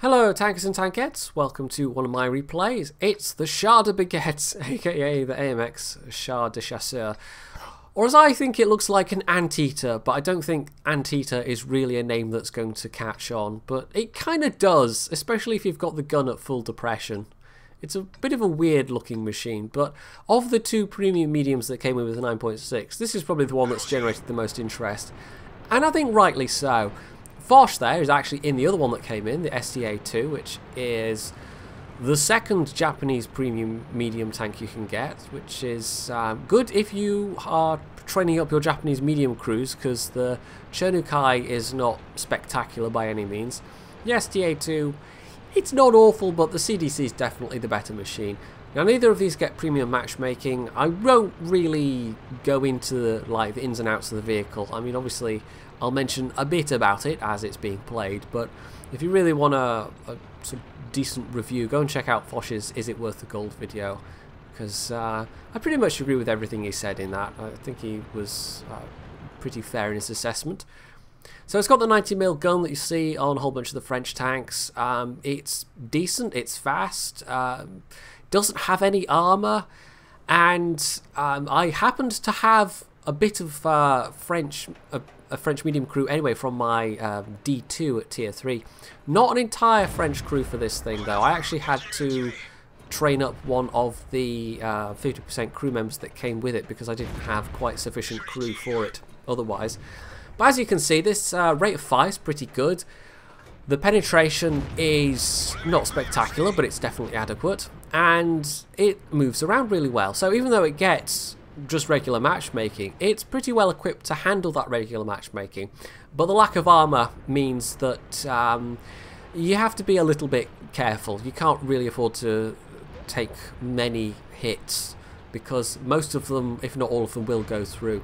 Hello tankers and tankettes, welcome to one of my replays. It's the Char de Baguette, aka the AMX Char de Chasseur. Or as I think it looks like an anteater, but I don't think anteater is really a name that's going to catch on. But it kind of does, especially if you've got the gun at full depression. It's a bit of a weird looking machine, but of the two premium mediums that came in with the 9.6, this is probably the one that's generated the most interest. And I think rightly so. phj there is actually in the other one that came in, the SDA2, which is the second Japanese premium medium tank you can get, which is good if you are training up your Japanese medium crews, because the Chernukai is not spectacular by any means. The SDA2, it's not awful, but the CDC is definitely the better machine. Now, neither of these get premium matchmaking. I won't really go into the ins and outs of the vehicle. I mean, obviously, I'll mention a bit about it as it's being played, but if you really want a sort of decent review, go and check out phj's Is It Worth the Gold video, because I pretty much agree with everything he said in that. I think he was pretty fair in his assessment. So it's got the 90mm gun that you see on a whole bunch of the French tanks. It's decent, it's fast, doesn't have any armour, and I happened to have a bit of a French medium crew anyway from my D2 at tier 3. Not an entire French crew for this thing though. I actually had to train up one of the 50% crew members that came with it because I didn't have quite sufficient crew for it otherwise. But as you can see, this rate of fire is pretty good. The penetration is not spectacular, but it's definitely adequate, and it moves around really well. So even though it gets just regular matchmaking, it's pretty well equipped to handle that regular matchmaking. But the lack of armour means that you have to be a little bit careful. You can't really afford to take many hits, because most of them, if not all of them, will go through.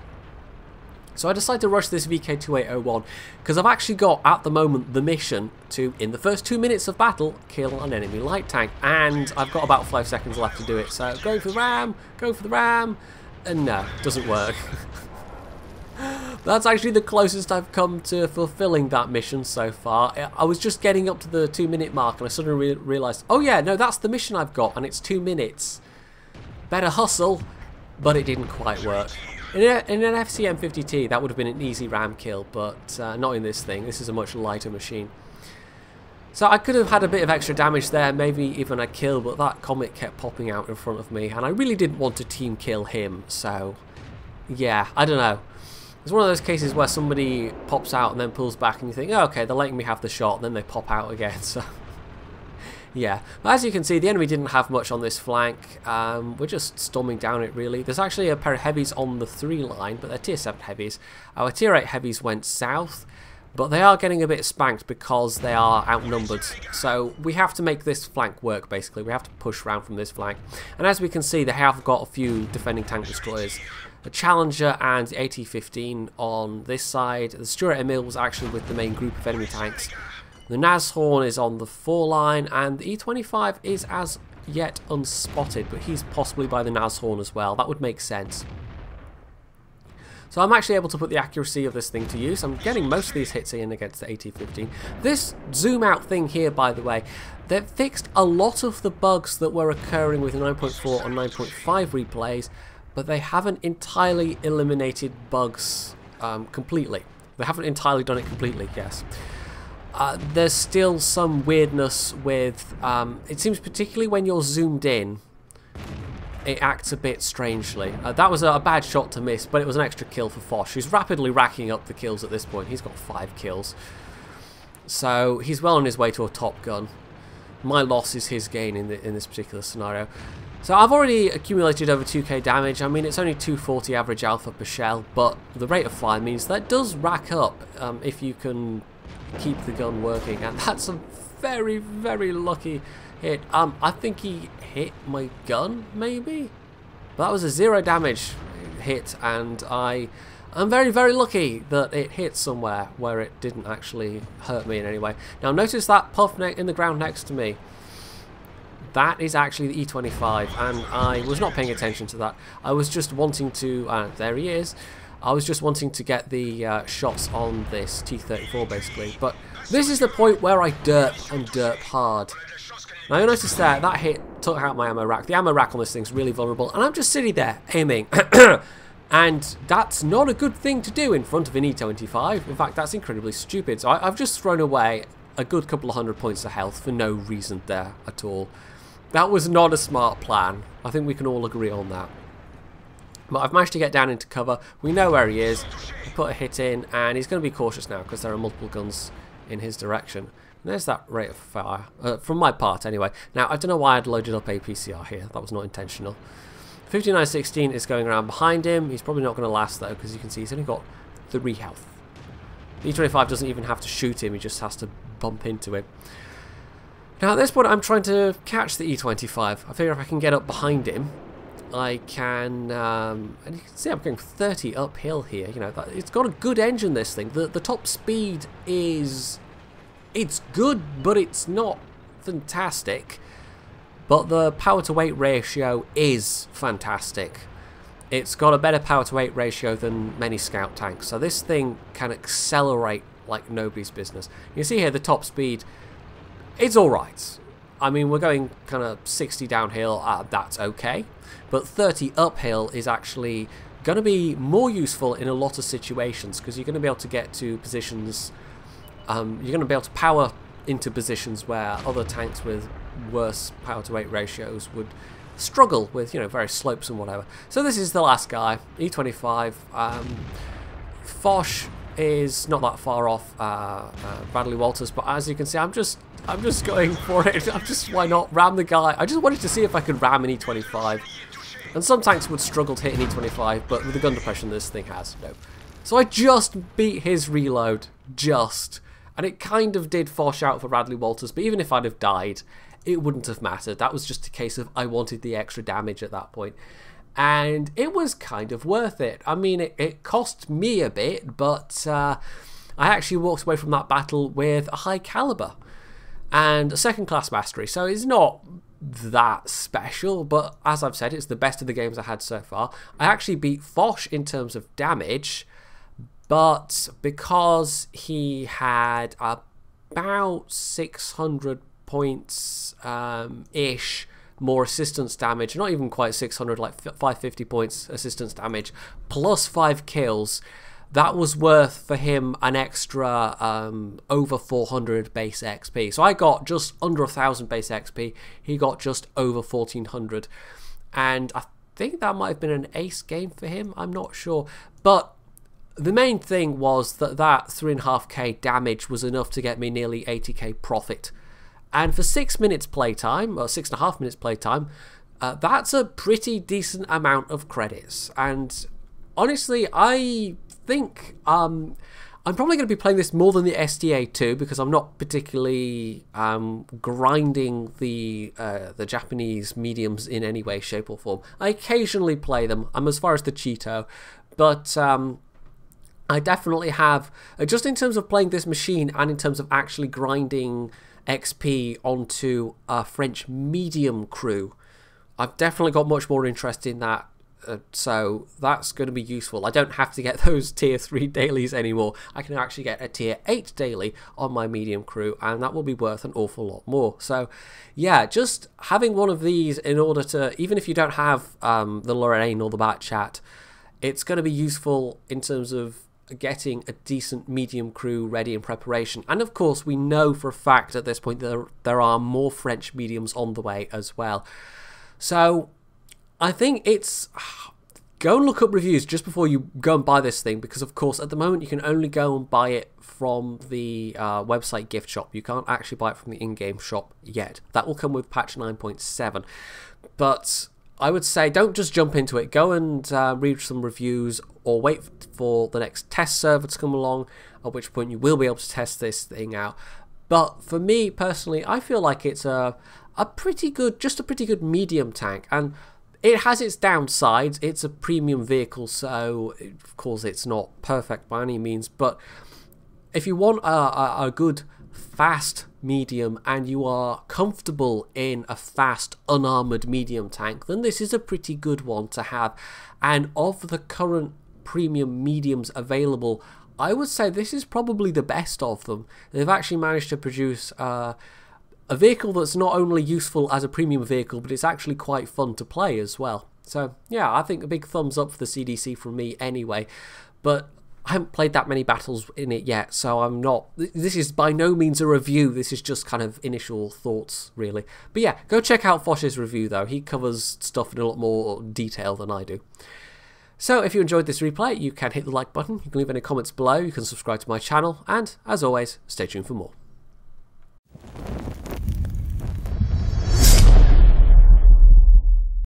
So I decided to rush this VK2801 because I've actually got, at the moment, the mission to, in the first 2 minutes of battle, kill an enemy light tank. And I've got about 5 seconds left to do it. So go for the ram, and no, doesn't work. That's actually the closest I've come to fulfilling that mission so far. I was just getting up to the 2 minute mark and I suddenly realised, oh yeah, no, that's the mission I've got and it's 2 minutes. Better hustle, but it didn't quite work. In an FCM50T, that would have been an easy ram kill, but not in this thing. This is a much lighter machine. So I could have had a bit of extra damage there, maybe even a kill, but that comet kept popping out in front of me, and I really didn't want to team kill him, so yeah, I don't know. It's one of those cases where somebody pops out and then pulls back, and you think, oh, okay, they're letting me have the shot, and then they pop out again, so yeah. But as you can see, the enemy didn't have much on this flank. We're just storming down it, really. There's actually a pair of heavies on the 3 line, but they're tier 7 heavies. Our tier 8 heavies went south, but they are getting a bit spanked because they are outnumbered. So we have to make this flank work, basically. We have to push around from this flank. And as we can see, they have got a few defending tank destroyers. The Challenger and the AT-15 on this side. The Stuart Emil was actually with the main group of enemy tanks. The Nashorn is on the 4 line, and the E25 is as yet unspotted, but he's possibly by the Nashorn as well. That would make sense. So I'm actually able to put the accuracy of this thing to use. I'm getting most of these hits in against the AT-15. This zoom out thing here, by the way, they've fixed a lot of the bugs that were occurring with 9.4 and 9.5 replays, but they haven't entirely eliminated bugs completely. They haven't entirely done it completely, yes. There's still some weirdness with, it seems particularly when you're zoomed in, it acts a bit strangely. That was a bad shot to miss, but it was an extra kill for phj, who's rapidly racking up the kills at this point. He's got 5 kills. So he's well on his way to a top gun. My loss is his gain in this particular scenario. So I've already accumulated over 2k damage. I mean, it's only 240 average alpha per shell, but the rate of fire means that does rack up if you can keep the gun working, and that's a very, very lucky hit. I think he hit my gun, maybe? But that was a 0 damage hit, and I'm very, very lucky that it hit somewhere where it didn't actually hurt me in any way. Now notice that puff in the ground next to me. That is actually the E25, and I was not paying attention to that. I was just wanting to, there he is, I was just wanting to get the shots on this T-34 basically, but This is the point where I derp and derp hard. Now you'll notice that hit took out my ammo rack. The ammo rack on this thing's really vulnerable, and I'm just sitting there aiming. And that's not a good thing to do in front of an E25. In fact, that's incredibly stupid. So I've just thrown away a good couple of 100 points of health for no reason there at all. That was not a smart plan. I think we can all agree on that. But I've managed to get down into cover. We know where he is. I put a hit in, and he's going to be cautious now because there are multiple guns in his direction. And there's that rate of fire, from my part anyway. Now, I don't know why I'd loaded up APCR here. That was not intentional. 5916 is going around behind him. He's probably not going to last though, because you can see he's only got 3 health. The E25 doesn't even have to shoot him, he just has to bump into him. Now at this point I'm trying to catch the E25. I figure if I can get up behind him, I can, and you can see I'm going 30 uphill here. You know, it's got a good engine, this thing. The top speed is, it's good, but it's not fantastic. But the power to weight ratio is fantastic. It's got a better power to weight ratio than many scout tanks. So this thing can accelerate like nobody's business. You see here the top speed, it's alright. I mean, we're going kind of 60 downhill, that's okay. But 30 uphill is actually going to be more useful in a lot of situations, because you're going to be able to get to positions, you're going to be able to power into positions where other tanks with worse power to weight ratios would struggle with, you know, various slopes and whatever. So this is the last guy, E25. Foch is not that far off Bradley Walters, but as you can see, I'm just going for it. Why not ram the guy? I just wanted to see if I could ram an E25. And some tanks would struggle to hit an E25, but with the gun depression this thing has, no. So I just beat his reload, and it kind of did Foch out for Bradley Walters, but even if I'd have died, it wouldn't have mattered. That was just a case of I wanted the extra damage at that point. And it was kind of worth it. I mean, it cost me a bit, but I actually walked away from that battle with a high caliber and a second class mastery. So it's not that special, but as I've said, it's the best of the games I had so far. I actually beat Foch in terms of damage, but because he had about 600 points ish more assistance damage, not even quite 600, like 550 points assistance damage, plus 5 kills, that was worth for him an extra over 400 base XP. So I got just under 1,000 base XP, he got just over 1,400, and I think that might have been an ace game for him, I'm not sure. But the main thing was that 3.5k damage was enough to get me nearly 80k profit. And for 6 minutes playtime, or 6.5 minutes playtime, that's a pretty decent amount of credits. And honestly, I think I'm probably going to be playing this more than the STA 2, because I'm not particularly grinding the Japanese mediums in any way, shape or form. I occasionally play them. I'm as far as the Cheeto, but I definitely have, just in terms of playing this machine and in terms of actually grinding XP onto a French medium crew, I've definitely got much more interest in that, so that's going to be useful. I don't have to get those tier 3 dailies anymore. I can actually get a tier 8 daily on my medium crew, and that will be worth an awful lot more. So yeah, just having one of these in order to, even if you don't have the Lorraine or the Bat Chat, it's going to be useful in terms of getting a decent medium crew ready in preparation. And of course, we know for a fact at this point there are more French mediums on the way as well. So I think it's, go and look up reviews just before you go and buy this thing, because of course at the moment you can only go and buy it from the website gift shop. You can't actually buy it from the in-game shop yet. That will come with patch 9.7. But I would say don't just jump into it. Go and read some reviews, or wait for the next test server to come along, at which point you will be able to test this thing out. But for me personally, I feel like it's a pretty good, just a pretty good medium tank, and it has its downsides. It's a premium vehicle, so of course it's not perfect by any means. But if you want a good fast medium and you are comfortable in a fast unarmored medium tank, then this is a pretty good one to have. And of the current premium mediums available, I would say this is probably the best of them. They've actually managed to produce a vehicle that's not only useful as a premium vehicle, but it's actually quite fun to play as well. So yeah, I think a big thumbs up for the CDC from me anyway. But I haven't played that many battles in it yet, so I'm not... This is by no means a review, this is just kind of initial thoughts, really. But yeah, go check out phj's review, though. He covers stuff in a lot more detail than I do. So if you enjoyed this replay, you can hit the like button, you can leave any comments below, you can subscribe to my channel, and, as always, stay tuned for more.